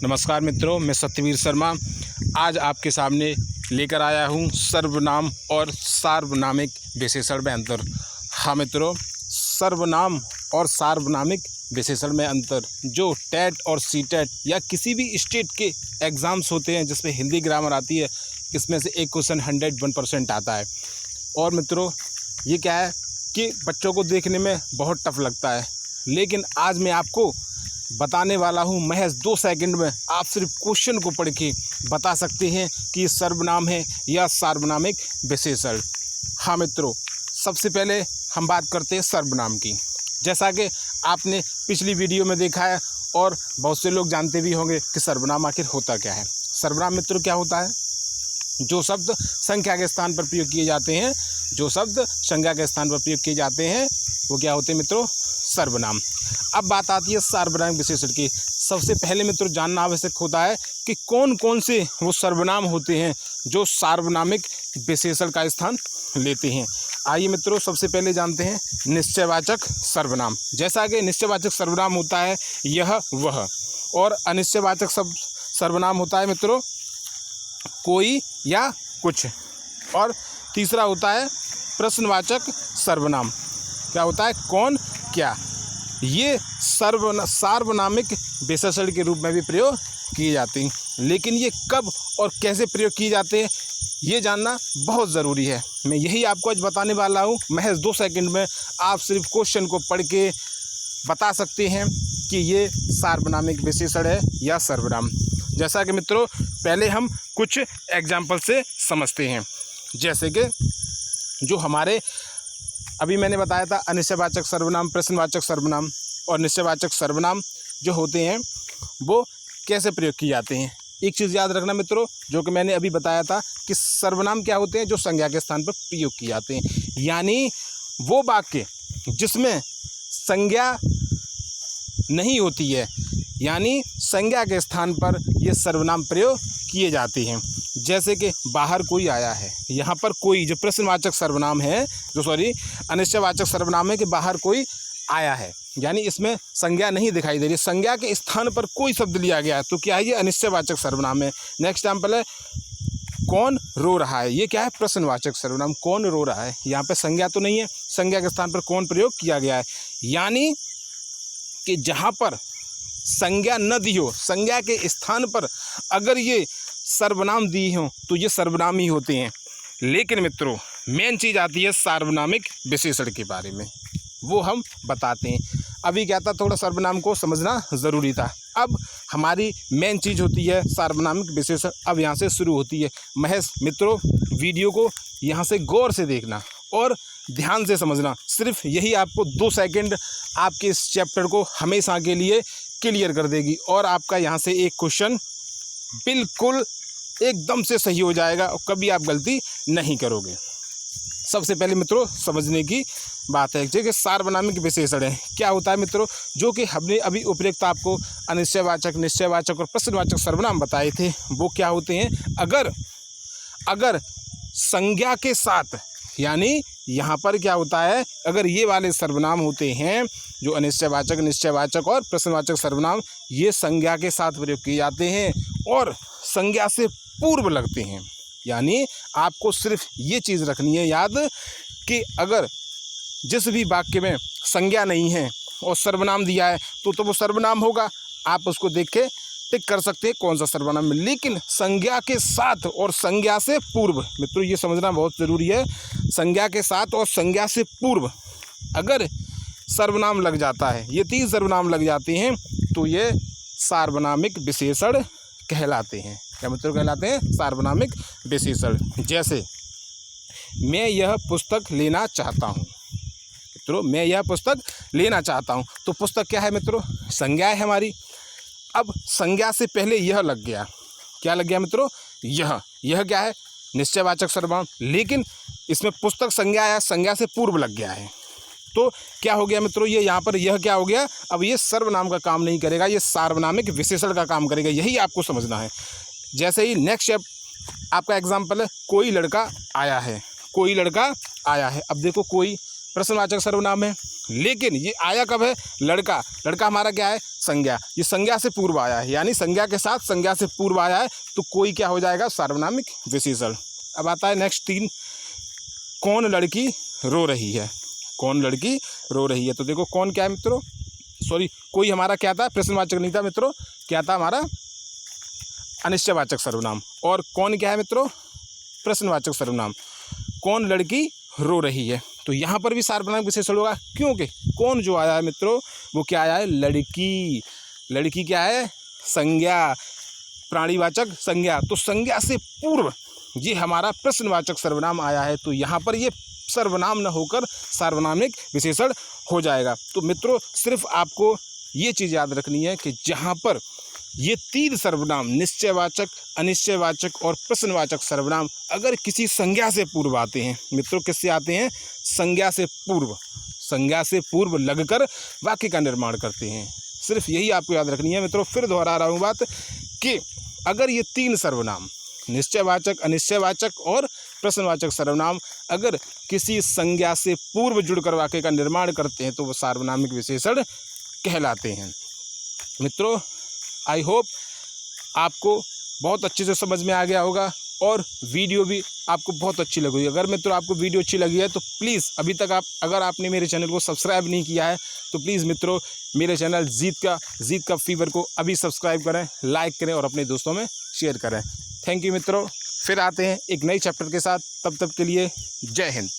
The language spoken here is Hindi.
नमस्कार मित्रों, मैं सत्यवीर शर्मा आज आपके सामने लेकर आया हूं सर्वनाम और सार्वनामिक विशेषण में अंतर। हाँ मित्रों, सर्वनाम और सार्वनामिक विशेषण में अंतर जो टेट और सीटेट या किसी भी स्टेट के एग्ज़ाम्स होते हैं जिसमें हिंदी ग्रामर आती है, इसमें से एक क्वेश्चन 101% आता है। और मित्रों, ये क्या है कि बच्चों को देखने में बहुत टफ लगता है, लेकिन आज मैं आपको बताने वाला हूँ महज 2 सेकंड में आप सिर्फ क्वेश्चन को पढ़ के बता सकते हैं कि ये सर्वनाम है या सार्वनामिक विशेषण। हाँ मित्रों, सबसे पहले हम बात करते हैं सर्वनाम की। जैसा कि आपने पिछली वीडियो में देखा है और बहुत से लोग जानते भी होंगे कि सर्वनाम आखिर होता क्या है। सर्वनाम मित्रों क्या होता है? जो शब्द संख्या के स्थान पर प्रयोग किए जाते हैं, जो शब्द संख्या के स्थान पर प्रयोग किए जाते हैं वो क्या होते हैं मित्रों? सर्वनाम। अब बात आती है सार्वनामिक विशेषण की। सबसे पहले मित्रों जानना आवश्यक होता है कि कौन कौन से वो सर्वनाम होते हैं जो सार्वनामिक विशेषण का स्थान लेते हैं। आइए मित्रों, सबसे पहले जानते हैं निश्चयवाचक सर्वनाम। जैसा कि निश्चयवाचक सर्वनाम होता है यह वह, और अनिश्चयवाचक सर्वनाम होता है मित्रों कोई या कुछ। और तीसरा होता है प्रश्नवाचक सर्वनाम। क्या होता है? कौन, क्या। ये सार्वनामिक विशेषण के रूप में भी प्रयोग किए जाते हैं, लेकिन ये कब और कैसे प्रयोग किए जाते हैं ये जानना बहुत ज़रूरी है। मैं यही आपको आज बताने वाला हूँ। महज 2 सेकंड में आप सिर्फ क्वेश्चन को पढ़ के बता सकते हैं कि ये सार्वनामिक विशेषण है या सर्वनाम। जैसा कि मित्रों पहले हम कुछ एग्जाम्पल से समझते हैं। जैसे कि जो हमारे अभी मैंने बताया था अनिश्चयवाचक सर्वनाम, प्रश्नवाचक सर्वनाम और निश्चयवाचक सर्वनाम जो होते हैं वो कैसे प्रयोग किए जाते हैं। एक चीज़ याद रखना मित्रों, जो कि मैंने अभी बताया था कि सर्वनाम क्या होते हैं? जो संज्ञा के स्थान पर प्रयोग किए जाते हैं, यानी वो वाक्य जिसमें संज्ञा नहीं होती है, यानी संज्ञा के स्थान पर ये सर्वनाम प्रयोग किए जाते हैं। जैसे कि बाहर कोई आया है, यहाँ पर कोई जो प्रश्नवाचक सर्वनाम है, अनिश्चयवाचक सर्वनाम है कि बाहर कोई आया है, यानी इसमें संज्ञा नहीं दिखाई दे रही, संज्ञा के स्थान पर कोई शब्द लिया गया है, तो क्या है? ये अनिश्चयवाचक सर्वनाम है। नेक्स्ट एग्जाम्पल है कौन रो रहा है। ये क्या है? प्रश्नवाचक सर्वनाम। कौन रो रहा है, यहाँ पे संज्ञा तो नहीं है, संज्ञा के स्थान पर कौन प्रयोग किया गया है, यानी कि जहाँ पर संज्ञा न दी हो, संज्ञा के स्थान पर अगर ये सर्वनाम दी हो तो ये सर्वनाम ही होते हैं। लेकिन मित्रों मेन चीज़ आती है सार्वनामिक विशेषण के बारे में, वो हम बताते हैं। अभी क्या था, थोड़ा सर्वनाम को समझना ज़रूरी था। अब हमारी मेन चीज़ होती है सार्वनामिक विशेषण। अब यहाँ से शुरू होती है। महज मित्रों वीडियो को यहाँ से गौर से देखना और ध्यान से समझना। सिर्फ यही आपको 2 सेकंड आपके इस चैप्टर को हमेशा के लिए क्लियर कर देगी और आपका यहाँ से एक क्वेश्चन बिल्कुल एकदम से सही हो जाएगा और कभी आप गलती नहीं करोगे। सबसे पहले मित्रों समझने की बात है कि सार्वनामिक विशेषण है क्या होता है मित्रों, जो कि हमने अभी उपयुक्त आपको अनिश्चयवाचक, निश्चयवाचक और प्रश्नवाचक सर्वनाम बताए थे। वो क्या होते हैं? अगर संज्ञा के साथ, यानी यहाँ पर क्या होता है, अगर ये वाले सर्वनाम होते हैं जो अनिश्चयवाचक, निश्चयवाचक और प्रश्नवाचक सर्वनाम, ये संज्ञा के साथ प्रयोग किए जाते हैं और संज्ञा से पूर्व लगते हैं। यानी आपको सिर्फ ये चीज़ रखनी है याद कि अगर जिस भी वाक्य में संज्ञा नहीं है और सर्वनाम दिया है तो वो सर्वनाम होगा। आप उसको देख के टिक कर सकते हैं कौन सा सर्वनाम है। लेकिन संज्ञा के साथ और संज्ञा से पूर्व, मित्रों ये समझना बहुत ज़रूरी है, संज्ञा के साथ और संज्ञा से पूर्व अगर सर्वनाम लग जाता है, ये 3 सर्वनाम लग जाते हैं तो ये सार्वनामिक विशेषण कहलाते हैं। क्या मित्रों कहलाते हैं? सार्वनामिक विशेषण। जैसे मैं यह पुस्तक लेना चाहता हूँ। मित्रों मैं यह पुस्तक लेना चाहता हूँ, तो पुस्तक क्या है मित्रों? संज्ञा है हमारी। अब संज्ञा से पहले यह लग गया। क्या लग गया मित्रों? यह क्या है? निश्चयवाचक सर्वनाम। लेकिन इसमें पुस्तक संज्ञा या संज्ञा से पूर्व लग गया है, तो क्या हो गया मित्रों? ये यहाँ पर यह क्या हो गया? अब ये सर्वनाम का काम नहीं करेगा, ये सार्वनामिक विशेषण का काम करेगा। यही आपको समझना है। जैसे ही नेक्स्ट आपका एग्जाम्पल है कोई लड़का आया है। कोई लड़का आया है। अब देखो कोई प्रश्नवाचक सर्वनाम है। लेकिन ये आया कब है? लड़का। लड़का हमारा क्या है? संज्ञा। ये संज्ञा से पूर्व आया है, यानी संज्ञा के साथ संज्ञा से पूर्व आया है, तो कोई क्या हो जाएगा? सार्वनामिक विशेषण। अब आता है नेक्स्ट 3, कौन लड़की रो रही है? कौन लड़की रो रही है? तो देखो कौन क्या है मित्रों, सॉरी कोई हमारा क्या था? प्रश्नवाचक नहीं था मित्रों, क्या था हमारा? अनिश्चयवाचक सर्वनाम। और कौन क्या है मित्रों? प्रश्नवाचक सर्वनाम। कौन लड़की रो रही है, तो यहाँ पर भी सार्वनामिक विशेषण होगा, क्योंकि कौन जो आया है मित्रों वो क्या आया है? लड़की। लड़की क्या है? संज्ञा, प्राणीवाचक संज्ञा। तो संज्ञा से पूर्व ये हमारा प्रश्नवाचक सर्वनाम आया है, तो यहाँ पर ये सर्वनाम न होकर सार्वनामिक विशेषण हो जाएगा। तो मित्रों सिर्फ आपको ये चीज़ याद रखनी है कि जहाँ पर ये 3 सर्वनाम निश्चयवाचक, अनिश्चयवाचक और प्रश्नवाचक सर्वनाम अगर किसी संज्ञा से पूर्व आते हैं मित्रों, किससे आते हैं? संज्ञा से पूर्व। संज्ञा से पूर्व लगकर वाक्य का निर्माण करते हैं। सिर्फ यही आपको याद रखनी है मित्रों। फिर दोहरा रहा हूँ बात कि अगर ये 3 सर्वनाम निश्चयवाचक, अनिश्चयवाचक और प्रश्नवाचक सर्वनाम अगर किसी संज्ञा से पूर्व जुड़कर वाक्य का निर्माण करते हैं तो वो सार्वनामिक विशेषण कहलाते हैं। मित्रों आई होप आपको बहुत अच्छे से समझ में आ गया होगा और वीडियो भी आपको बहुत अच्छी लगी। अगर मित्रों आपको वीडियो अच्छी लगी है तो प्लीज़ अभी तक अगर आपने मेरे चैनल को सब्सक्राइब नहीं किया है तो प्लीज़ मित्रों मेरे चैनल जीत का फीवर को अभी सब्सक्राइब करें, लाइक करें और अपने दोस्तों में शेयर करें। थैंक यू मित्रों। फिर आते हैं एक नई चैप्टर के साथ, तब तक के लिए जय हिंद।